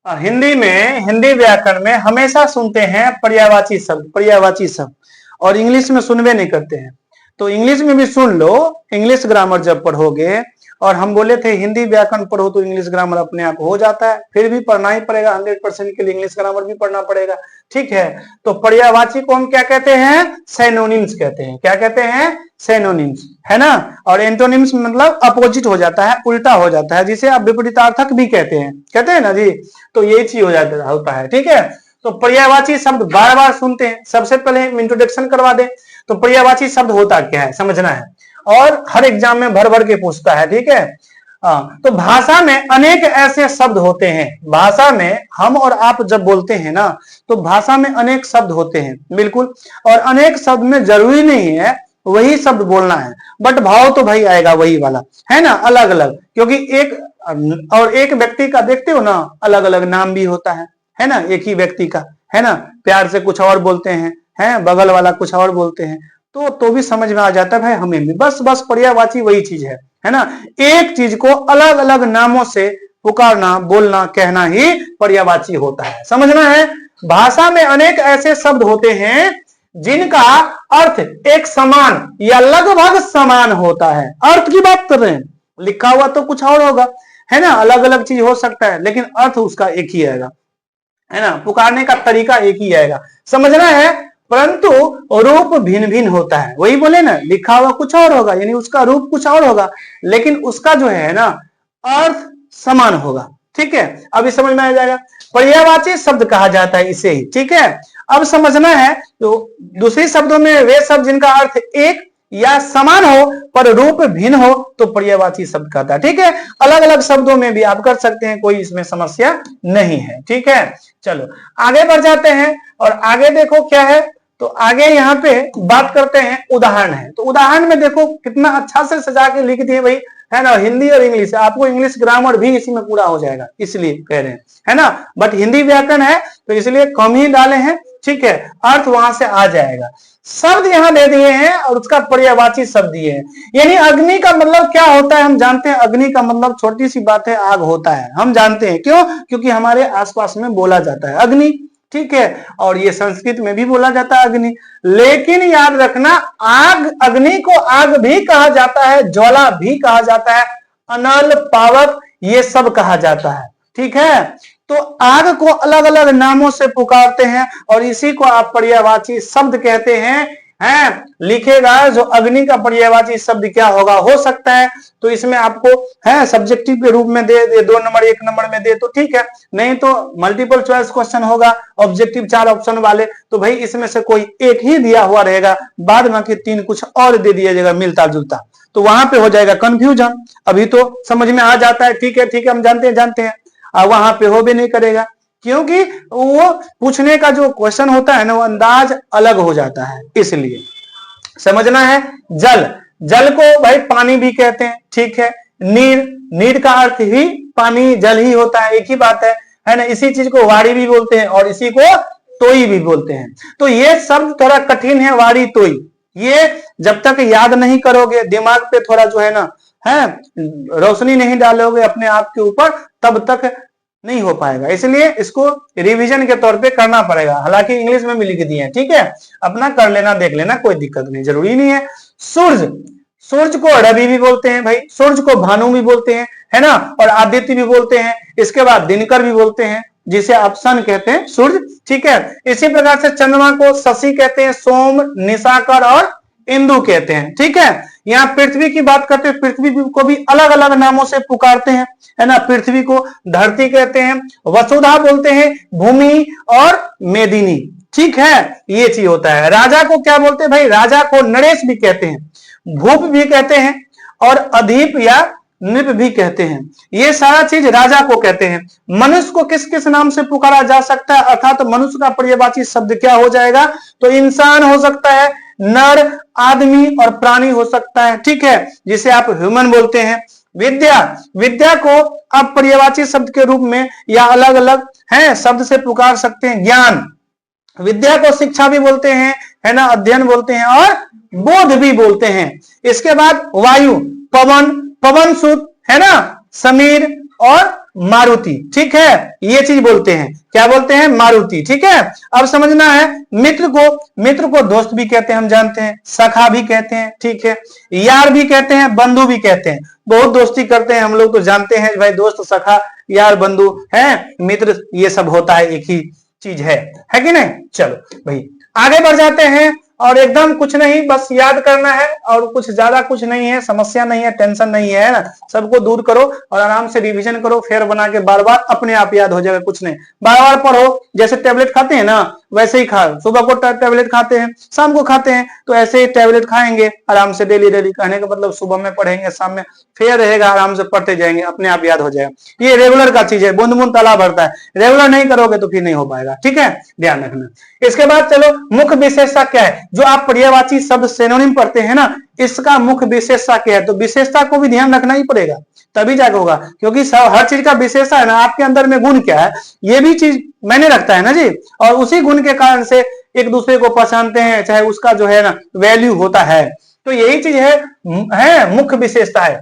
हिंदी में, हिंदी व्याकरण में हमेशा सुनते हैं पर्यायवाची शब्द, पर्यायवाची शब्द, और इंग्लिश में सुनवे नहीं करते हैं। तो इंग्लिश में भी सुन लो, इंग्लिश ग्रामर जब पढ़ोगे, और हम बोले थे हिंदी व्याकरण पढ़ो तो इंग्लिश ग्रामर अपने आप हो जाता है, फिर भी पढ़ना ही पड़ेगा, 100% के लिए इंग्लिश ग्रामर भी पढ़ना पड़ेगा, ठीक है। तो पर्यायवाची को हम क्या कहते हैं? सिनोनिम्स कहते हैं। क्या कहते हैं? सिनोनिम्स, है ना। और एंटोनिम्स मतलब अपोजिट हो जाता है, उल्टा हो जाता है, जिसे आप विपरीतार्थक भी कहते हैं ना जी। तो यही चीज हो जाता होता है, ठीक है। तो पर्यायवाची शब्द बार बार सुनते हैं। सबसे पहले हम इंट्रोडक्शन करवा दें, तो पर्यायवाची शब्द होता क्या है समझना है, और हर एग्जाम में भर भर के पूछता है, ठीक है। तो भाषा में अनेक ऐसे शब्द होते हैं। भाषा में हम और आप जब बोलते हैं ना, तो भाषा में अनेक शब्द होते हैं, बिल्कुल। और अनेक शब्द में जरूरी नहीं है वही शब्द बोलना है, बट भाव तो भाई आएगा वही वाला, है ना, अलग अलग। क्योंकि एक व्यक्ति का देखते हो ना, अलग अलग नाम भी होता है ना, एक ही व्यक्ति का, है ना। प्यार से कुछ और बोलते हैं, बगल वाला कुछ और बोलते हैं, तो भी समझ में आ जाता है भाई हमें भी। बस पर्यायवाची वही चीज है ना। एक चीज को अलग अलग नामों से पुकारना, बोलना, कहना ही पर्यायवाची होता है, समझना है। भाषा में अनेक ऐसे शब्द होते हैं जिनका अर्थ एक समान या लगभग समान होता है। अर्थ की बात कर रहे हैं, लिखा हुआ तो कुछ और होगा, है ना, अलग अलग चीज हो सकता है, लेकिन अर्थ उसका एक ही आएगा, है ना। पुकारने का तरीका एक ही आएगा, समझना है। परंतु रूप भिन्न भिन्न होता है। वही बोले ना, लिखा हुआ कुछ और होगा, यानी उसका रूप कुछ और होगा, लेकिन उसका जो है ना अर्थ समान होगा, ठीक है। अभी समझ में आ जाएगा। पर्यायवाची शब्द कहा जाता है इसे ही, ठीक है। अब समझना है, तो दूसरे शब्दों में वे शब्द जिनका अर्थ एक या समान हो पर रूप भिन्न हो तो पर्यायवाची शब्द कहता है, ठीक है। अलग अलग शब्दों में भी आप कर सकते हैं, कोई इसमें समस्या नहीं है, ठीक है। चलो आगे बढ़ जाते हैं, और आगे देखो क्या है। तो आगे यहाँ पे बात करते हैं, उदाहरण है। तो उदाहरण में देखो कितना अच्छा से सजा के लिख दिए भाई, है ना। हिंदी और इंग्लिश, आपको इंग्लिश ग्रामर भी इसी में पूरा हो जाएगा, इसलिए कह रहे हैं, है ना। बट हिंदी व्याकरण है तो इसलिए कम ही डाले हैं, ठीक है। अर्थ वहां से आ जाएगा। शब्द यहाँ दे दिए हैं और उसका पर्यायवाची शब्द दिए हैं। यानी अग्नि का मतलब क्या होता है हम जानते हैं। अग्नि का मतलब छोटी सी बात है, आग होता है, हम जानते हैं। क्यों? क्योंकि हमारे आसपास में बोला जाता है अग्नि, ठीक है। और ये संस्कृत में भी बोला जाता है अग्नि। लेकिन याद रखना, आग, अग्नि को आग भी कहा जाता है, ज्वाला भी कहा जाता है, अनल, पावक, ये सब कहा जाता है, ठीक है। तो आग को अलग अलग नामों से पुकारते हैं और इसी को आप पर्यायवाची शब्द कहते हैं। लिखेगा जो अग्नि का पर्यायवाची शब्द क्या होगा, हो सकता है तो इसमें आपको है सब्जेक्टिव के रूप में दे 2 नंबर 1 नंबर में दे तो ठीक है, नहीं तो मल्टीपल चॉइस क्वेश्चन होगा, ऑब्जेक्टिव 4 ऑप्शन वाले, तो भाई इसमें से कोई एक ही दिया हुआ रहेगा, बाद बाकी 3 कुछ और दे दिया जाएगा मिलता जुलता, तो वहां पे हो जाएगा कंफ्यूजन। अभी तो समझ में आ जाता है, ठीक है हम जानते हैं, वहां पे हो भी नहीं करेगा, क्योंकि वो पूछने का जो क्वेश्चन होता है ना वो अंदाज अलग हो जाता है, इसलिए समझना है। जल को भाई पानी भी कहते हैं, ठीक है। नीर का अर्थ ही पानी जल ही होता है, एक ही बात है ना। इसी चीज को वाड़ी भी बोलते हैं और इसी को तोई भी बोलते हैं। तो ये शब्द थोड़ा कठिन है, वाड़ी तोई, ये जब तक याद नहीं करोगे, दिमाग पे थोड़ा जो है ना रोशनी नहीं डालोगे अपने आप के ऊपर, तब तक नहीं हो पाएगा। इसलिए इसको रिवीजन के तौर पे करना पड़ेगा। हालांकि इंग्लिश में भी लिख दिए हैं, ठीक है, अपना कर लेना, देख लेना, कोई दिक्कत नहीं, जरूरी नहीं है। सूर्य को रवि भी बोलते हैं भाई, सूर्य को भानु भी बोलते हैं, है ना, और आदित्य भी बोलते हैं। इसके बाद दिनकर भी बोलते हैं, जिसे आप सन कहते हैं, सूर्य, ठीक है। इसी प्रकार से चंद्रमा को शशि कहते हैं, सोम, निशाकर और इंदु कहते हैं, ठीक है। यहाँ पृथ्वी की बात करते हैं, पृथ्वी को भी अलग अलग नामों से पुकारते हैं, है ना। पृथ्वी को धरती कहते हैं, वसुधा बोलते हैं, भूमि और मेदिनी, ठीक है, ये चीज होता है। राजा को क्या बोलते हैं भाई, राजा को नरेश भी कहते हैं, भूप भी कहते हैं और अधिप या नृप भी कहते हैं, ये सारा चीज राजा को कहते हैं। मनुष्य को किस किस नाम से पुकारा जा सकता है, अर्थात मनुष्य का पर्यायवाची शब्द क्या हो जाएगा, तो इंसान हो सकता है, नर, आदमी और प्राणी हो सकता है, ठीक है, जिसे आप ह्यूमन बोलते हैं। विद्या को आप पर्यायवाची शब्द के रूप में या अलग अलग शब्द से पुकार सकते हैं। ज्ञान, विद्या को शिक्षा भी बोलते हैं, है ना, अध्ययन बोलते हैं और बोध भी बोलते हैं। इसके बाद वायु, पवन सुत, है ना, समीर और मारुति, ठीक है, ये चीज बोलते हैं, क्या बोलते हैं, मारुति, ठीक है। अब समझना है, मित्र को दोस्त भी कहते हैं, हम जानते हैं, सखा भी कहते हैं, ठीक है, यार भी कहते हैं, बंधु भी कहते हैं। बहुत दोस्ती करते हैं हम लोग, तो जानते हैं भाई दोस्त, सखा, यार, बंधु है, मित्र, ये सब होता है, एक ही चीज है कि नहीं। चलो भाई आगे बढ़ जाते हैं, और एकदम कुछ नहीं, बस याद करना है, और कुछ ज्यादा कुछ नहीं है, समस्या नहीं है, टेंशन नहीं है ना, सबको दूर करो और आराम से रिवीजन करो, फेर बना के बार बार अपने आप याद हो जाएगा, कुछ नहीं, बार बार पढ़ो। जैसे टेबलेट खाते हैं ना, वैसे ही खा, सुबह को टेबलेट खाते हैं, शाम को खाते हैं, तो ऐसे ही टेबलेट खाएंगे आराम से डेली डेली। कहने का मतलब सुबह में पढ़ेंगे, शाम में फेर रहेगा, आराम से पढ़ते जाएंगे, अपने आप याद हो जाएगा। ये रेगुलर का चीज है, बूंद बूंद तालाब भरता है, रेगुलर नहीं करोगे तो फिर नहीं हो पाएगा, ठीक है, ध्यान रखना। इसके बाद चलो, मुख्य विशेषता क्या है, जो आप पर्यायवाची शब्द सिनोनिम पढ़ते हैं ना, इसका मुख्य विशेषता क्या है, तो विशेषता को भी ध्यान रखना ही पड़ेगा, तभी जाके होगा, क्योंकि हर चीज का विशेषता है ना, आपके अंदर में गुण क्या है, ये भी चीज मैंने रखता है ना जी, और उसी गुण के कारण से एक दूसरे को पहचानते हैं, चाहे उसका जो है ना वैल्यू होता है। तो यही चीज है मुख्य विशेषता है।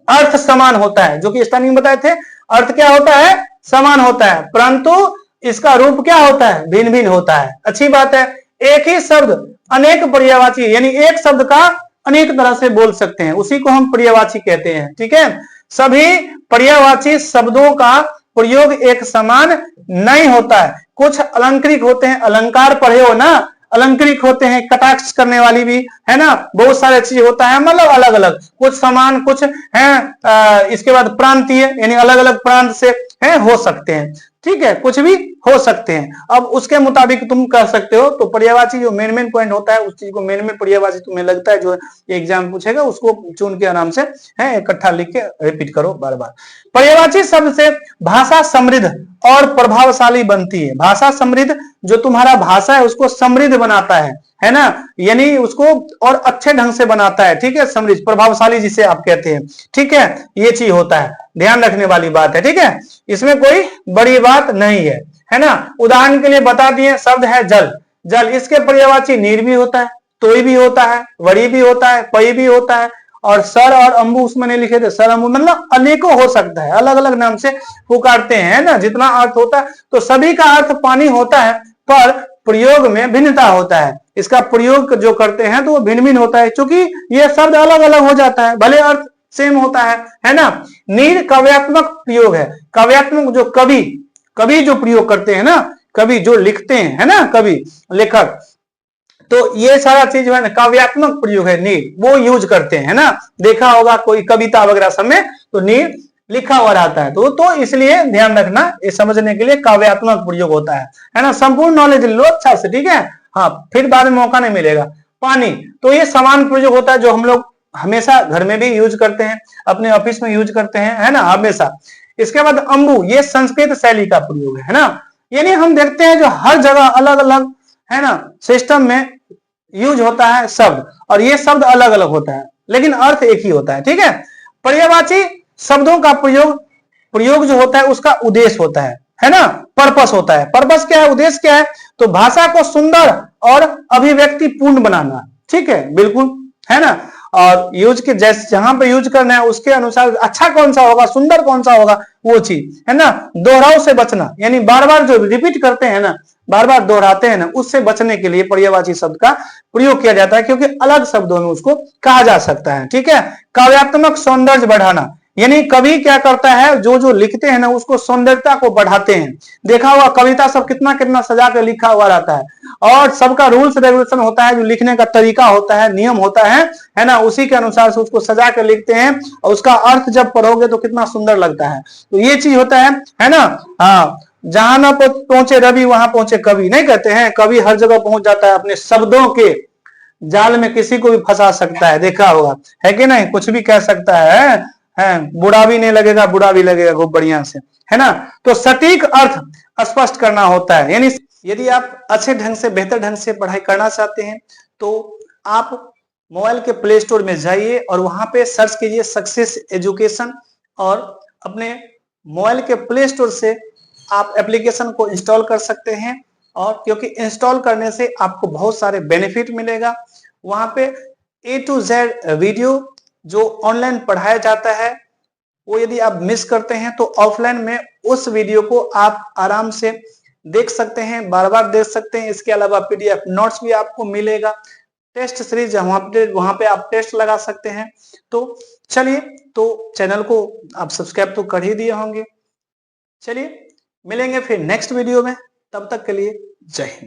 अर्थ समान होता है, जो कि स्टार्टिंग में बताए थे, अर्थ क्या होता है, समान होता है, परंतु इसका रूप क्या होता है, भिन्न भिन्न होता है। अच्छी बात है, एक ही शब्द अनेक पर्यायवाची, यानी एक शब्द का अनेक तरह से बोल सकते हैं, उसी को हम पर्यायवाची कहते हैं, ठीक है। सभी पर्यायवाची शब्दों का प्रयोग एक समान नहीं होता है, कुछ अलंकृत होते हैं, अलंकार पढ़े हो ना, अलंकृत होते हैं, कटाक्ष करने वाली भी है ना, बहुत सारे चीज होता है, मतलब अलग अलग, कुछ समान, कुछ है इसके बाद प्रांतीय, यानी अलग अलग प्रांत से है, हो सकते हैं, ठीक है, कुछ भी हो सकते हैं। अब उसके मुताबिक तुम कह सकते हो। तो पर्यायवाची जो मेन पॉइंट होता है, उस चीज को मेन पर्यायवाची तुम्हें लगता है जो एग्जाम पूछेगा, उसको चुन के आराम से है इकट्ठा लिख के रिपीट करो बार बार। पर्यायवाची शब्द से भाषा समृद्ध और प्रभावशाली बनती है। भाषा समृद्ध, जो तुम्हारा भाषा है उसको समृद्ध बनाता है ना, यानी उसको और अच्छे ढंग से बनाता है, ठीक है, समृद्ध, प्रभावशाली जिसे आप कहते हैं, ठीक है, ये चीज होता है, ध्यान रखने वाली बात है, ठीक है, इसमें कोई बड़ी बात नहीं है ना। उदाहरण के लिए बता दिए, शब्द है जल, जल, इसके पर्यायवाची नीर भी होता है, तोय भी होता है, वरी भी होता है, पई भी होता है, और सर और अंबु उसमें नहीं लिखे थे, सर अंबु, मतलब अनेकों हो सकता है, अलग अलग नाम से पुकारते हैं ना, जितना अर्थ होता है। तो सभी का अर्थ पानी होता है, पर प्रयोग में भिन्नता होता है, इसका प्रयोग जो करते हैं तो वो भिन्न भिन्न होता है, क्योंकि ये शब्द अलग अलग हो जाता है, भले अर्थ सेम होता है ना। नीर काव्यात्मक प्रयोग है, काव्यात्मक जो कवि जो प्रयोग करते हैं ना, कवि जो लिखते हैं, है ना, कवि लेखक, तो ये सारा चीज है ना काव्यात्मक प्रयोग है, नीर वो यूज करते हैं ना, देखा होगा कोई कविता वगैरह सब में तो नीर लिखा हुआ रहता है, तो इसलिए ध्यान रखना, ये समझने के लिए काव्यात्मक प्रयोग होता है ना। संपूर्ण नॉलेज लो अच्छा से, ठीक है, हाँ, फिर बाद में मौका नहीं मिलेगा। पानी, तो ये समान प्रयोग होता है, जो हम लोग हमेशा घर में भी यूज करते हैं, अपने ऑफिस में यूज करते हैं, है ना, हमेशा। इसके बाद अंबु, ये संस्कृत शैली का प्रयोग है ना, यानी हम देखते हैं जो हर जगह अलग अलग है ना सिस्टम में यूज होता है शब्द, और ये शब्द अलग अलग होता है, लेकिन अर्थ एक ही होता है, ठीक है। पर्यायवाची शब्दों का प्रयोग जो होता है उसका उद्देश्य होता है ना, पर्पस होता है। पर्पस क्या है, उद्देश्य क्या है, तो भाषा को सुंदर और अभिव्यक्ति पूर्ण बनाना, ठीक है, बिल्कुल, है ना, और यूज के जैसे जहां पे यूज करना है उसके अनुसार अच्छा कौन सा होगा, सुंदर कौन सा होगा, वो चीज है ना। दोहराव से बचना, यानी बार बार जो रिपीट करते हैं ना, बार बार दोहराते हैं ना, उससे बचने के लिए पर्यायवाची शब्द का प्रयोग किया जाता है, क्योंकि अलग शब्दों में उसको कहा जा सकता है, ठीक है। काव्यात्मक सौंदर्य बढ़ाना, यानी कवि क्या करता है, जो लिखते हैं ना उसको सौंदर्यता को बढ़ाते हैं। देखा हुआ कविता सब कितना कितना सजा के लिखा हुआ रहता है, और सबका रूल्स रेगुलेशन होता है, जो लिखने का तरीका होता है, नियम होता है ना, उसी के अनुसार से उसको सजा के लिखते हैं, और उसका अर्थ जब पढ़ोगे तो कितना सुंदर लगता है। तो ये चीज होता है ना। हाँ, जहां ना पहुंचे रवि वहां पहुंचे कवि, नहीं कहते हैं, कवि हर जगह पहुंच जाता है, अपने शब्दों के जाल में किसी को भी फंसा सकता है, देखा होगा, है कि नहीं, कुछ भी कह सकता है, बुरा भी नहीं लगेगा, बुरा भी लगेगा खूब बढ़िया से, है ना। तो सटीक अर्थ स्पष्ट करना होता है, यानी यदि आप अच्छे ढंग से, बेहतर ढंग से पढ़ाई करना चाहते हैं तो आप मोबाइल के प्ले स्टोर में जाइए और वहां पे सर्च कीजिए सक्सेस एजुकेशन, और अपने मोबाइल के प्ले स्टोर से आप एप्लीकेशन को इंस्टॉल कर सकते हैं, और क्योंकि इंस्टॉल करने से आपको बहुत सारे बेनिफिट मिलेगा। वहां पे A to Z वीडियो जो ऑनलाइन पढ़ाया जाता है, वो यदि आप मिस करते हैं तो ऑफलाइन में उस वीडियो को आप आराम से देख सकते हैं, बार बार देख सकते हैं। इसके अलावा पीडीएफ नोट्स भी आपको मिलेगा, टेस्ट सीरीज वहां पे आप टेस्ट लगा सकते हैं। तो चलिए, तो चैनल को आप सब्सक्राइब तो कर ही दिए होंगे। चलिए मिलेंगे फिर नेक्स्ट वीडियो में, तब तक के लिए जय हिंद।